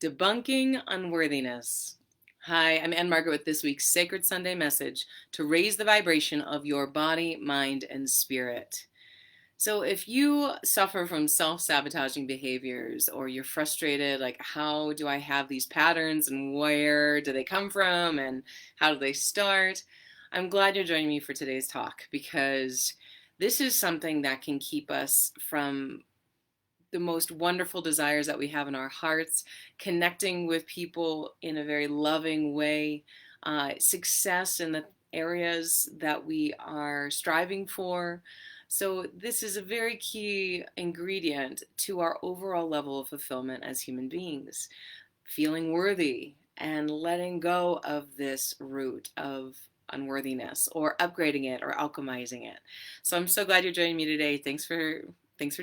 Debunking Unworthiness. Hi, I'm Anne-Margaret with this week's Sacred Sunday message to raise the vibration of your body, mind, and spirit. So if you suffer from self-sabotaging behaviors or you're frustrated, like how do I have these patterns and where do they come from and how do they start? I'm glad you're joining me for today's talk because this is something that can keep us from the most wonderful desires that we have in our hearts, connecting with people in a very loving way, success in the areas that we are striving for. So this is a very key ingredient to our overall level of fulfillment as human beings, feeling worthy and letting go of this root of unworthiness or upgrading it or alchemizing it. So I'm so glad you're joining me today. Thanks for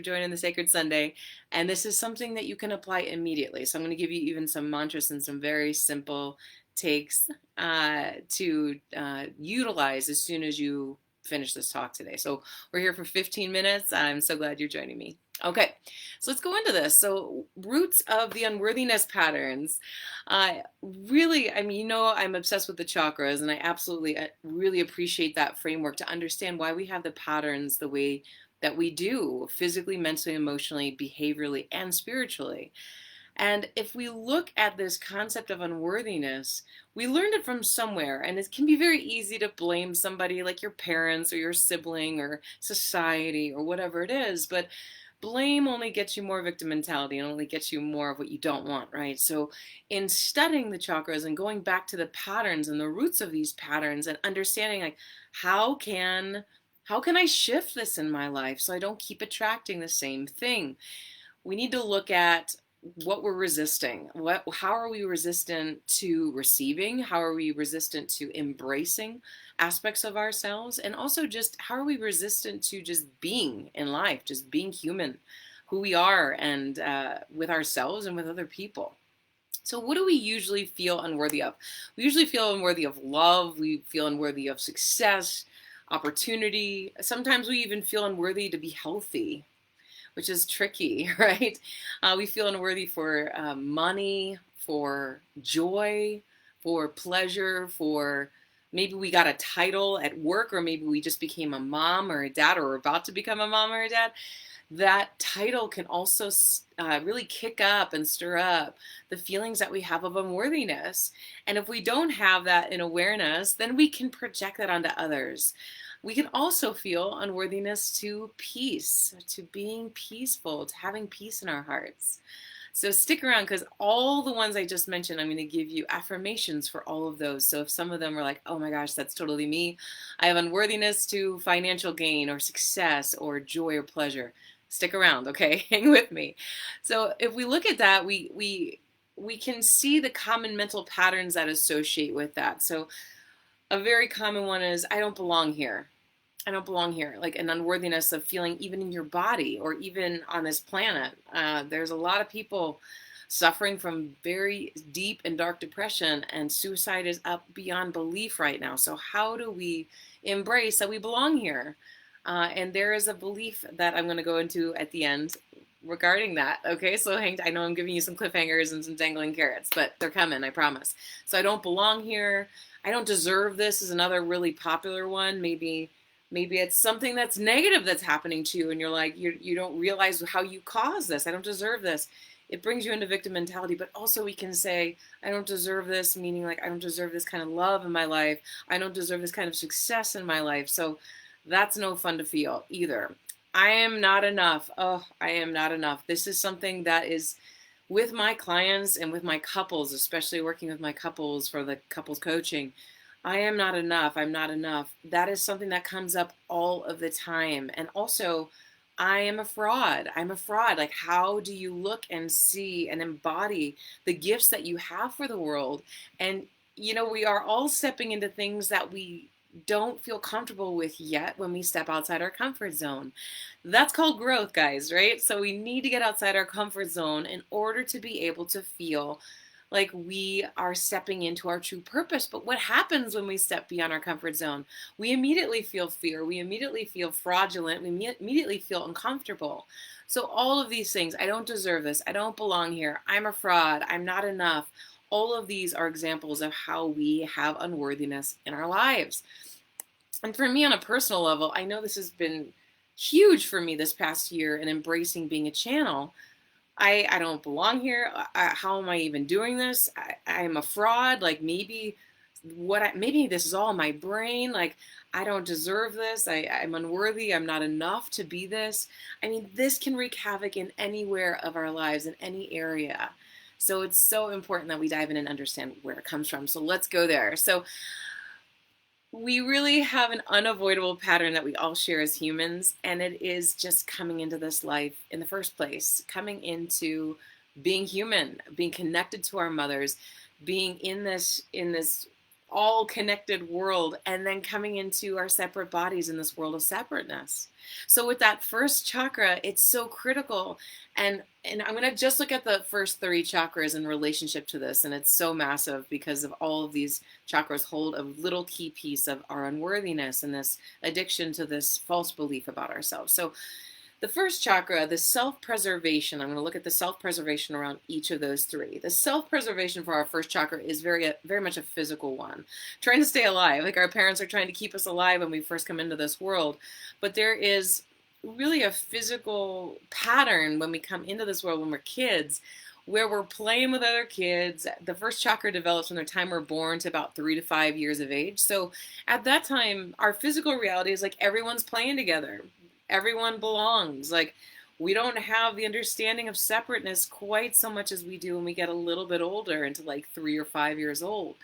joining the Sacred Sunday. And this is something that you can apply immediately. So I'm going to give you even some mantras and some very simple takes to utilize as soon as you finish this talk today. So we're here for 15 minutes. I'm so glad you're joining me. Okay, so let's go into this. So roots of the unworthiness patterns. Really, I mean, I'm obsessed with the chakras, and I absolutely really appreciate that framework to understand why we have the patterns the way that we do, physically, mentally, emotionally, behaviorally, and spiritually. And if we look at this concept of unworthiness, we learned it from somewhere, and it can be very easy to blame somebody like your parents or your sibling or society or whatever it is, but blame only gets you more victim mentality and only gets you more of what you don't want, right? So in studying the chakras and going back to the patterns and the roots of these patterns and understanding like how can I shift this in my life so I don't keep attracting the same thing? We need to look at what we're resisting. How are we resistant to receiving? How are we resistant to embracing aspects of ourselves? And also just how are we resistant to just being in life, just being human, who we are, and with ourselves and with other people. So what do we usually feel unworthy of? We usually feel unworthy of love. We feel unworthy of success, opportunity. Sometimes we even feel unworthy to be healthy, which is tricky, right? We feel unworthy for money, for joy, for pleasure, for maybe we got a title at work, or maybe we just became a mom or a dad, or we're about to become a mom or a dad. That title can also really kick up and stir up the feelings that we have of unworthiness. And if we don't have that in awareness, then we can project that onto others. We can also feel unworthiness to peace, to being peaceful, to having peace in our hearts. So stick around, because all the ones I just mentioned, I'm going to give you affirmations for all of those. So if some of them are like, oh my gosh, that's totally me. I have unworthiness to financial gain or success or joy or pleasure. Stick around, okay? Hang with me. So if we look at that, we can see the common mental patterns that associate with that. So a very common one is, I don't belong here. I don't belong here, like an unworthiness of feeling even in your body or even on this planet. There's a lot of people suffering from very deep and dark depression, and suicide is up beyond belief right now. So how do we embrace that we belong here? And there is a belief that I'm going to go into at the end regarding that. Okay, so I know I'm giving you some cliffhangers and some dangling carrots, but they're coming, I promise. So I don't belong here. I don't deserve this is another really popular one. Maybe it's something that's negative that's happening to you, and you're like, you don't realize how you caused this. I don't deserve this. It brings you into victim mentality. But also we can say, I don't deserve this, meaning like I don't deserve this kind of love in my life. I don't deserve this kind of success in my life. So that's no fun to feel either. I am not enough. Oh, I am not enough. This is something that is with my clients and with my couples, especially working with my couples for the couples coaching. I am not enough. I'm not enough. That is something that comes up all of the time. And also, I am a fraud. I'm a fraud. Like, how do you look and see and embody the gifts that you have for the world? And, we are all stepping into things that we don't feel comfortable with yet when we step outside our comfort zone. That's called growth, guys, right? So we need to get outside our comfort zone in order to be able to feel like we are stepping into our true purpose. But what happens when we step beyond our comfort zone? We immediately feel fear. We immediately feel fraudulent. We immediately feel uncomfortable. So all of these things, I don't deserve this. I don't belong here. I'm a fraud. I'm not enough. All of these are examples of how we have unworthiness in our lives. And for me on a personal level, I know this has been huge for me this past year in embracing being a channel. I don't belong here. How am I even doing this? I am a fraud. Like maybe maybe this is all my brain. Like I don't deserve this. I'm unworthy. I'm not enough to be this. I mean, this can wreak havoc in anywhere of our lives, in any area. So it's so important that we dive in and understand where it comes from. So let's go there. So we really have an unavoidable pattern that we all share as humans, and it is just coming into this life in the first place, coming into being human, being connected to our mothers, being in this all connected world, and then coming into our separate bodies in this world of separateness. So with that first chakra, it's so critical. And I'm going to just look at the first 3 chakras in relationship to this. And it's so massive because of all of these chakras hold a little key piece of our unworthiness and this addiction to this false belief about ourselves. So the first chakra, the self-preservation, I'm going to look at the self-preservation around each of those 3. The self-preservation for our first chakra is very much a physical one. Trying to stay alive, like our parents are trying to keep us alive when we first come into this world. But there is really a physical pattern when we come into this world when we're kids, where we're playing with other kids. The first chakra develops from the time we're born to about 3 to 5 years of age. So at that time, our physical reality is like everyone's playing together. Everyone belongs. Like we don't have the understanding of separateness quite so much as we do when we get a little bit older, into like 3 or 5 years old.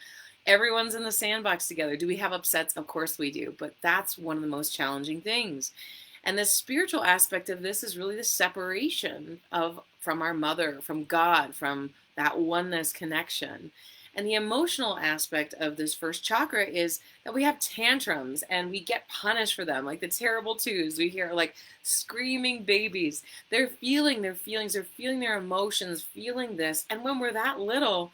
Everyone's in the sandbox together. Do we have upsets? Of course we do, but that's one of the most challenging things. And the spiritual aspect of this is really the separation from our mother, from God, from that oneness connection. And the emotional aspect of this first chakra is that we have tantrums and we get punished for them, like the terrible twos. We hear like screaming babies. They're feeling their feelings, they're feeling their emotions, feeling this. And when we're that little,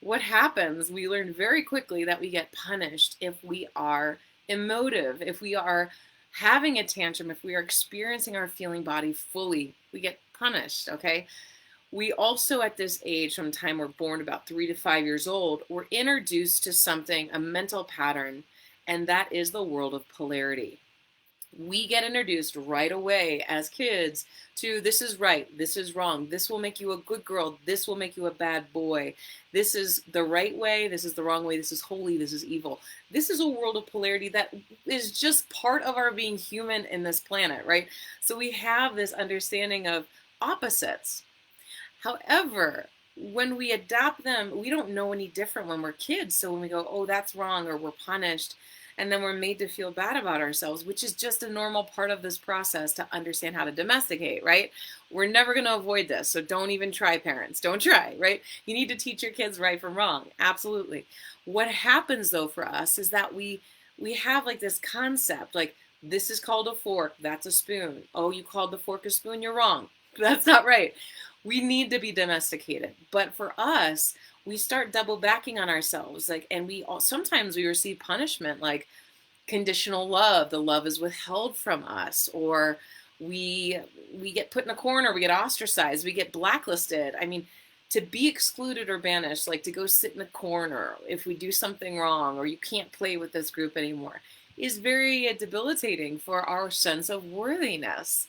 what happens? We learn very quickly that we get punished if we are emotive, if we are having a tantrum, if we are experiencing our feeling body fully, we get punished, okay? We also, at this age, from the time we're born, about 3 to 5 years old, we're introduced to something, a mental pattern, and that is the world of polarity. We get introduced right away as kids to this is right, this is wrong, this will make you a good girl, this will make you a bad boy, this is the right way, this is the wrong way, this is holy, this is evil. This is a world of polarity that is just part of our being human in this planet, right? So we have this understanding of opposites. However, when we adopt them, we don't know any different when we're kids. So when we go, oh, that's wrong, or we're punished, and then we're made to feel bad about ourselves, which is just a normal part of this process to understand how to domesticate, right? We're never going to avoid this. So don't even try, parents. Don't try, right? You need to teach your kids right from wrong. Absolutely. What happens, though, for us is that we have like this concept, like this is called a fork, that's a spoon. Oh, you called the fork a spoon, you're wrong. That's not right. We need to be domesticated. But for us, we start double backing on ourselves. Like, and sometimes we receive punishment, like conditional love. The love is withheld from us, or we get put in a corner, we get ostracized, we get blacklisted. I mean, to be excluded or banished, like to go sit in a corner if we do something wrong, or you can't play with this group anymore, is very debilitating for our sense of worthiness.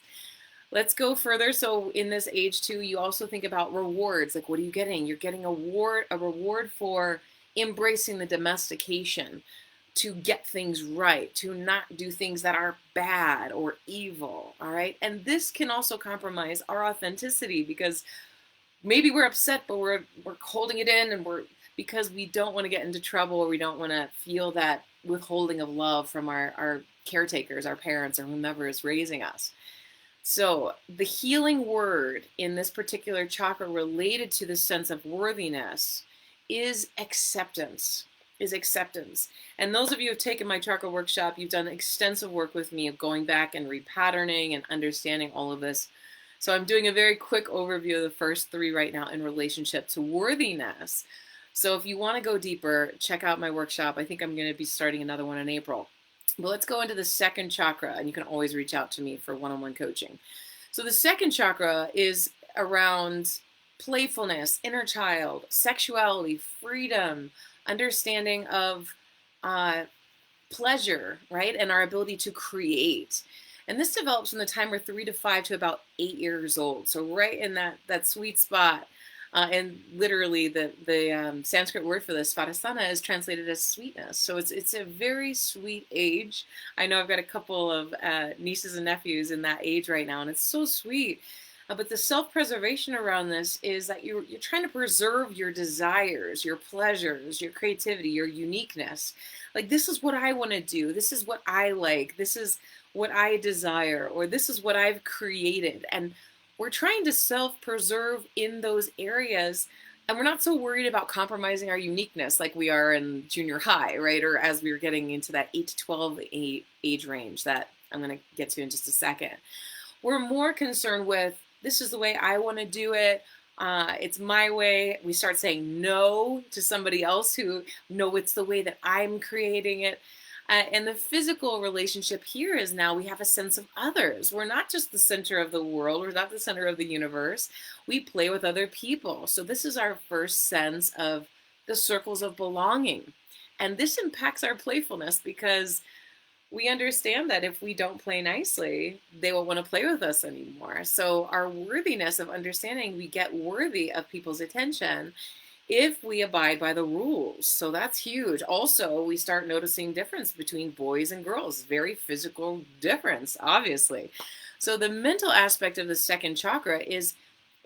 Let's go further. So in this age too, you also think about rewards. Like, what are you getting? You're getting a reward for embracing the domestication, to get things right, to not do things that are bad or evil. All right. And this can also compromise our authenticity, because maybe we're upset, but we're holding it in, and because we don't want to get into trouble, or we don't want to feel that withholding of love from our caretakers, our parents, or whomever is raising us. So the healing word in this particular chakra related to the sense of worthiness is acceptance. And those of you who have taken my chakra workshop, you've done extensive work with me of going back and repatterning and understanding all of this. So I'm doing a very quick overview of the first three right now in relationship to worthiness. So if you want to go deeper, check out my workshop. I think I'm going to be starting another one in April. But let's go into the second chakra, and you can always reach out to me for one-on-one coaching. So the second chakra is around playfulness, inner child, sexuality, freedom, understanding of pleasure, right? And our ability to create. And this develops from the time we're 3 to 5 to about 8 years old. So right in that sweet spot. And literally the Sanskrit word for this, svadhisthana, is translated as sweetness. So it's a very sweet age. I know I've got a couple of nieces and nephews in that age right now, and it's so sweet. But the self-preservation around this is that you're trying to preserve your desires, your pleasures, your creativity, your uniqueness. Like, this is what I want to do. This is what I like. This is what I desire, or this is what I've created. And we're trying to self-preserve in those areas, and we're not so worried about compromising our uniqueness like we are in junior high, right? Or as we were getting into that 8 to 12 age range that I'm going to get to in just a second. We're more concerned with, this is the way I want to do it. It's my way. We start saying no to somebody else who, no, it's the way that I'm creating it. And the physical relationship here is now we have a sense of others. We're not just the center of the world. We're not the center of the universe. We play with other people. So this is our first sense of the circles of belonging. And this impacts our playfulness because we understand that if we don't play nicely, they won't want to play with us anymore. So our worthiness of understanding we get worthy of people's attention if we abide by the rules. So that's huge. Also, we start noticing difference between boys and girls. Very physical difference, obviously. So the mental aspect of the second chakra is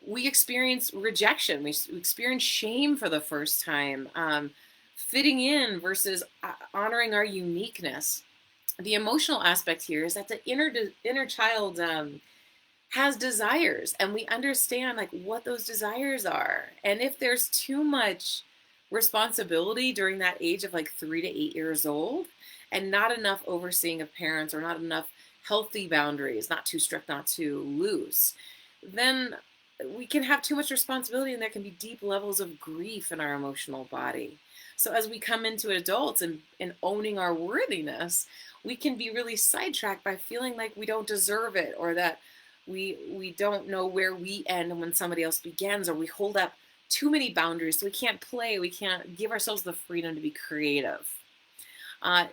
we experience rejection. We experience shame for the first time. Fitting in versus honoring our uniqueness. The emotional aspect here is that the inner child has desires, and we understand like what those desires are. And if there's too much responsibility during that age of like 3 to 8 years old, and not enough overseeing of parents, or not enough healthy boundaries, not too strict, not too loose, then we can have too much responsibility, and there can be deep levels of grief in our emotional body. So as we come into adults and owning our worthiness, we can be really sidetracked by feeling like we don't deserve it, or that we don't know where we end when somebody else begins, or we hold up too many boundaries, so we can't play, we can't give ourselves the freedom to be creative.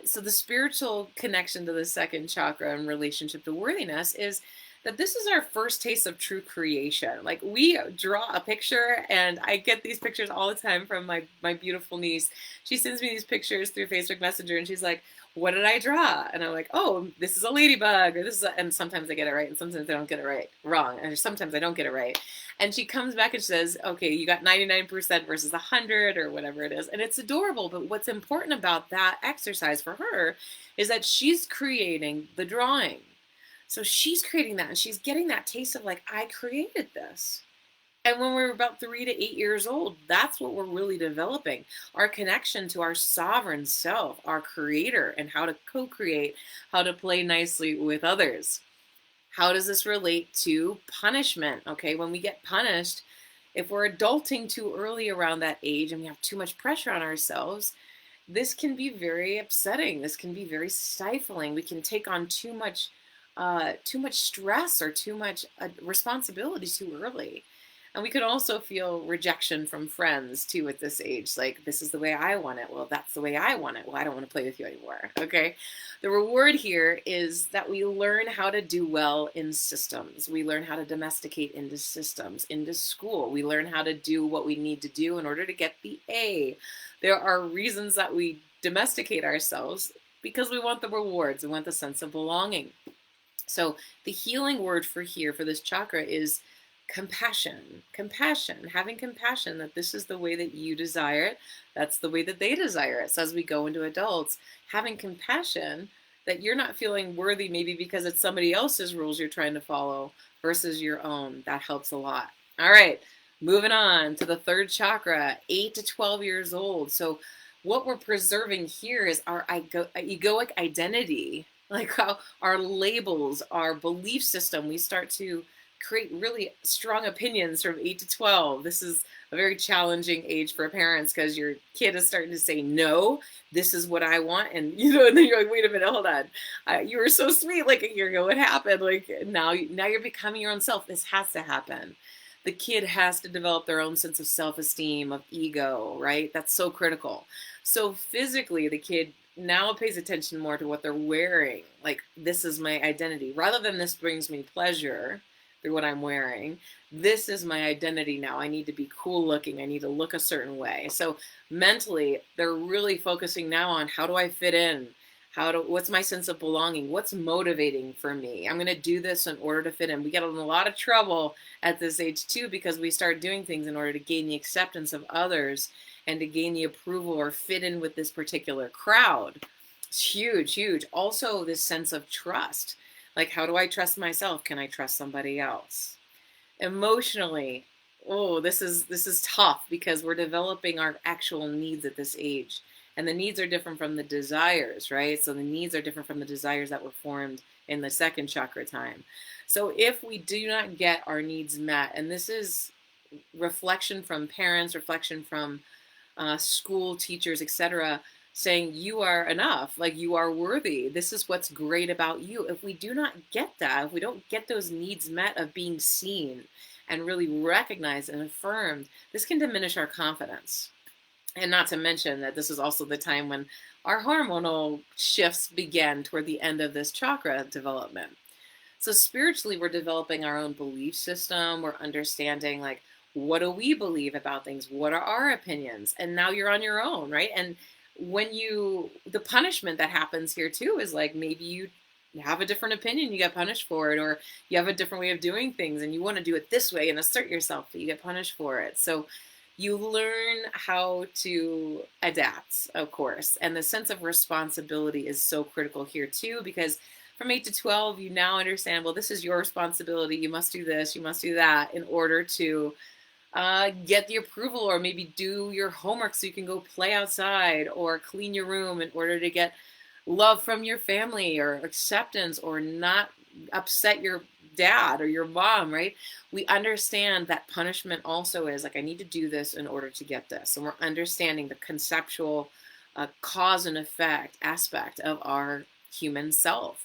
So the spiritual connection to the second chakra in relationship to worthiness is that this is our first taste of true creation. Like, we draw a picture, and I get these pictures all the time from my beautiful niece. She sends me these pictures through Facebook Messenger, and she's like, what did I draw? And I'm like, oh, this is a ladybug, or this is and sometimes I get it right, and sometimes I don't get it wrong, and sometimes I don't get it right. And she comes back and says, okay, you got 99% versus 100, or whatever it is. And it's adorable, but what's important about that exercise for her is that she's creating the drawing. So she's creating that, and she's getting that taste of like, I created this. And when we're about 3 to 8 years old, that's what we're really developing. Our connection to our sovereign self, our creator, and how to co-create, how to play nicely with others. How does this relate to punishment? Okay, when we get punished, if we're adulting too early around that age and we have too much pressure on ourselves, this can be very upsetting. This can be very stifling. We can take on too much stress or too much responsibility too early. And we could also feel rejection from friends too at this age. Like, this is the way I want it. Well, that's the way I want it. Well, I don't want to play with you anymore. Okay. The reward here is that we learn how to do well in systems. We learn how to domesticate into systems, into school. We learn how to do what we need to do in order to get the A. There are reasons that we domesticate ourselves because we want the rewards. We want the sense of belonging. So the healing word for here, for this chakra, is compassion. Compassion, having compassion that this is the way that you desire it. That's the way that they desire it. So as we go into adults, having compassion that you're not feeling worthy maybe because it's somebody else's rules you're trying to follow versus your own. That helps a lot. All right, moving on to the third chakra, 8 to 12 years old. So what we're preserving here is our egoic identity, like how our labels, our belief system, we start to create really strong opinions from 8 to 12. This is a very challenging age for parents because your kid is starting to say, no, this is what I want. And, and then you're like, wait a minute, hold on. You were so sweet like a year ago. What happened? Like now you're becoming your own self. This has to happen. The kid has to develop their own sense of self-esteem, of ego, right? That's so critical. So physically, the kid now pays attention more to what they're wearing. Like, this is my identity. Rather than this brings me pleasure through what I'm wearing, this is my identity now. I need to be cool looking. I need to look a certain way. So mentally, they're really focusing now on how do I fit in? What's my sense of belonging? What's motivating for me? I'm going to do this in order to fit in. We get in a lot of trouble at this age too, because we start doing things in order to gain the acceptance of others and to gain the approval or fit in with this particular crowd. It's huge, huge. Also, this sense of trust. Like, how do I trust myself? Can I trust somebody else? Emotionally, oh, this is tough because we're developing our actual needs at this age. And the needs are different from the desires, right? So the needs are different from the desires that were formed in the second chakra time. So if we do not get our needs met, and this is reflection from parents, reflection from school teachers, etc., saying you are enough, like you are worthy. This is what's great about you. If we do not get that, if we don't get those needs met of being seen and really recognized and affirmed, this can diminish our confidence. And not to mention that this is also the time when our hormonal shifts begin toward the end of this chakra development. So spiritually, we're developing our own belief system. We're understanding, like, what do we believe about things? What are our opinions? And now you're on your own, right? And when the punishment that happens here too is like, maybe you have a different opinion, you get punished for it, or you have a different way of doing things and you want to do it this way and assert yourself, but you get punished for it. So you learn how to adapt, of course. And the sense of responsibility is so critical here too, because from 8 to 12, you now understand, well, this is your responsibility. You must do this, you must do that in order to get the approval, or maybe do your homework so you can go play outside, or clean your room in order to get love from your family, or acceptance, or not upset your dad or your mom, right? We understand that punishment also is like, I need to do this in order to get this. And we're understanding the conceptual cause and effect aspect of our human self.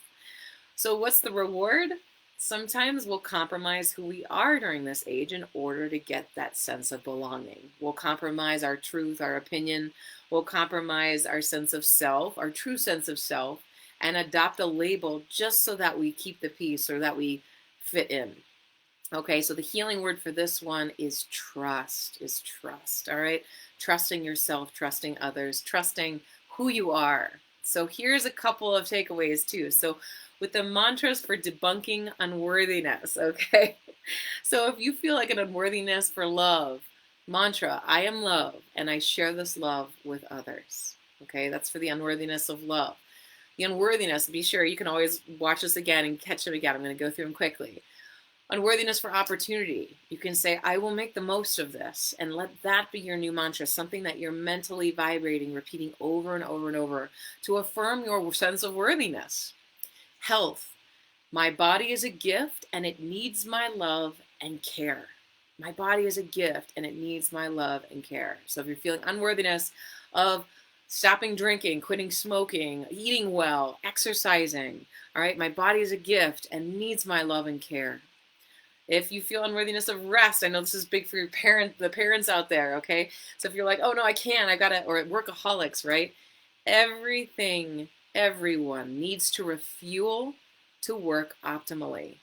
So what's the reward? Sometimes we'll compromise who we are during this age in order to get that sense of belonging. We'll compromise our truth, our opinion. We'll compromise our sense of self, our true sense of self, and adopt a label just so that we keep the peace or that we fit in. Okay, so the healing word for this one is trust, all right? Trusting yourself, trusting others, trusting who you are. So here's a couple of takeaways too. So with the mantras for debunking unworthiness, okay? So if you feel like an unworthiness for love, mantra, I am love, and I share this love with others. Okay, that's for the unworthiness of love. The unworthiness, be sure you can always watch this again and catch them again. I'm going to go through them quickly. Unworthiness for opportunity. You can say, I will make the most of this, and let that be your new mantra, something that you're mentally vibrating, repeating over and over and over to affirm your sense of worthiness. Health. My body is a gift and it needs my love and care. My body is a gift and it needs my love and care. So if you're feeling unworthiness of stopping drinking, quitting smoking, eating well, exercising, all right, my body is a gift and needs my love and care. If you feel unworthiness of rest, I know this is big for the parents out there, okay? So if you're like, oh no, I can't, or workaholics, right? Everyone needs to refuel to work optimally.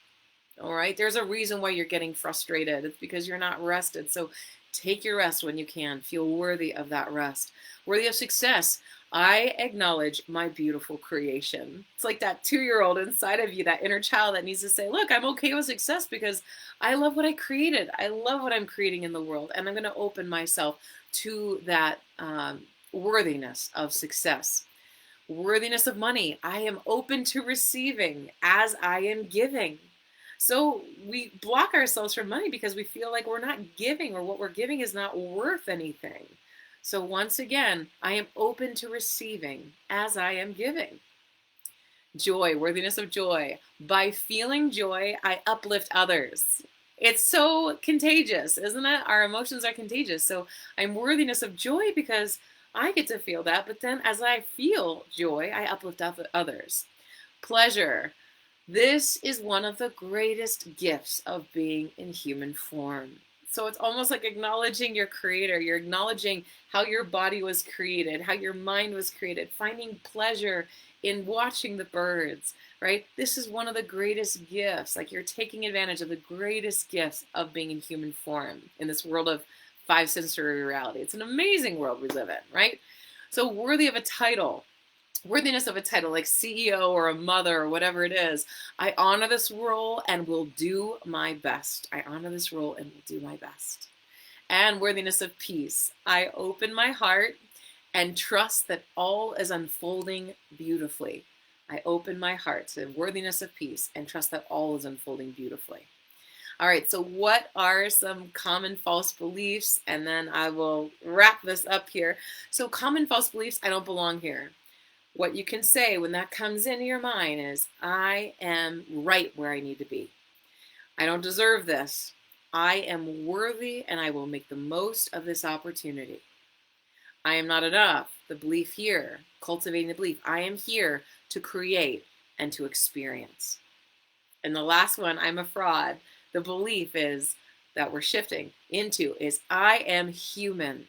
All right, there's a reason why you're getting frustrated. It's because you're not rested. So take your rest when you can. Feel worthy of that rest. Worthy of success. I acknowledge my beautiful creation. It's like that 2-year-old inside of you, that inner child that needs to say, look, I'm okay with success because I love what I created. I love what I'm creating in the world. And I'm going to open myself to that worthiness of success. Worthiness of money. I am open to receiving as I am giving. So we block ourselves from money because we feel like we're not giving, or what we're giving is not worth anything. So once again, I am open to receiving as I am giving. Joy, worthiness of joy. By feeling joy, I uplift others. It's so contagious, isn't it? Our emotions are contagious. So I'm worthiness of joy because I get to feel that. But then as I feel joy, I uplift others. Pleasure. This is one of the greatest gifts of being in human form. So it's almost like acknowledging your creator. You're acknowledging how your body was created, how your mind was created, finding pleasure in watching the birds, right? This is one of the greatest gifts. Like, you're taking advantage of the greatest gifts of being in human form in this world of five sensory reality. It's an amazing world we live in, right? So worthy of a title. Worthiness of a title like CEO or a mother or whatever it is. I honor this role and will do my best. I honor this role and will do my best. And worthiness of peace. I open my heart and trust that all is unfolding beautifully. I open my heart to worthiness of peace and trust that all is unfolding beautifully. All right, so what are some common false beliefs? And then I will wrap this up here. So common false beliefs, I don't belong here. What you can say when that comes into your mind is, I am right where I need to be. I don't deserve this. I am worthy and I will make the most of this opportunity. I am not enough. The belief here, cultivating the belief, I am here to create and to experience. And the last one, I'm a fraud. The belief is that we're shifting into is, I am human,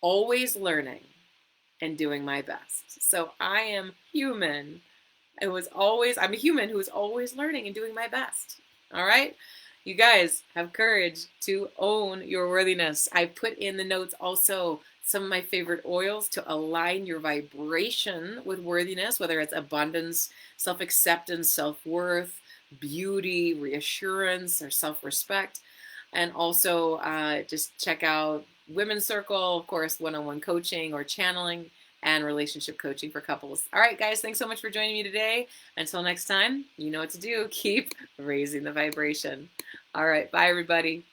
always learning and doing my best. So I am human. I'm a human who is always learning and doing my best. All right? You guys have courage to own your worthiness. I put in the notes also some of my favorite oils to align your vibration with worthiness, whether it's abundance, self-acceptance, self-worth, beauty, reassurance, or self-respect. And also just check out Women's Circle, of course, one-on-one coaching or channeling, and relationship coaching for couples. All right, guys, thanks so much for joining me today. Until next time, you know what to do. Keep raising the vibration. All right, bye, everybody.